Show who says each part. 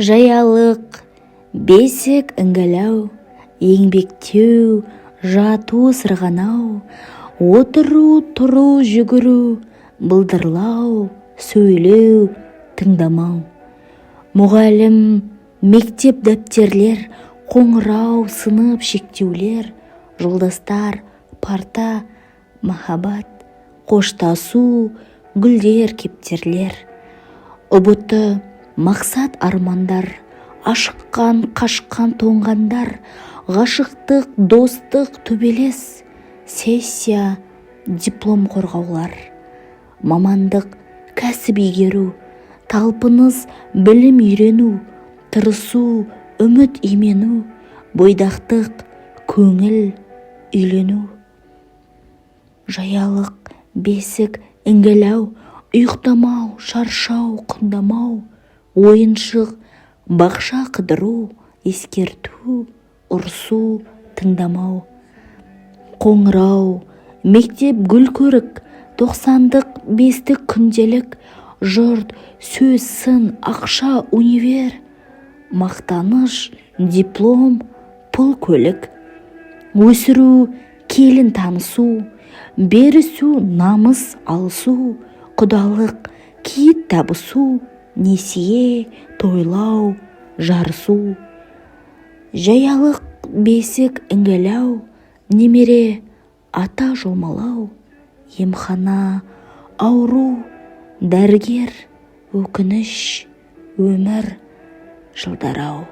Speaker 1: Жаялық, бесік іңгілау, еңбектеу, жату сырғанау, отыру, тұру, жүгіру, былдырлау, сөйлеу, тыңдамау. Мұғалім, мектеп дәптерлер, қоңырау, сынып шектеулер, жолдастар, парта, махаббат, қоштасу, гүлдер, кептерлер. Ұбыты, мақсат армандар, ашыққан, қашқан тоңғандар, ғашықтық, достық, төбелес, сессия, диплом қорғаулар. Мамандық, кәсіп игеру, талпыныс, білім үйрену, тырысу, үміт имену, бойдақтық, көңіл, үйлену. Жаялық, бесік, іңгілау, ұйықтамау, шаршау, құндамау, ойыншық, бақша қыдыру, ескерту, ұрсу, тыңдамау. Қоңырау, мектеп гүл көрік, 90-дық, 5-тік күнделік, жұрт, сөз, сын, ақша, универ, мақтаныш, диплом, пұл, көлік. Өсіру, келін танысу, берісу, намыс алысу, құдалық, киіт табысу, несие, тойлау, жарысу. Жаялық, бесік, іңгілау, немере, ата жолмалау, емхана, ауру, дәрігер, өкініш, өмір, жылдарау.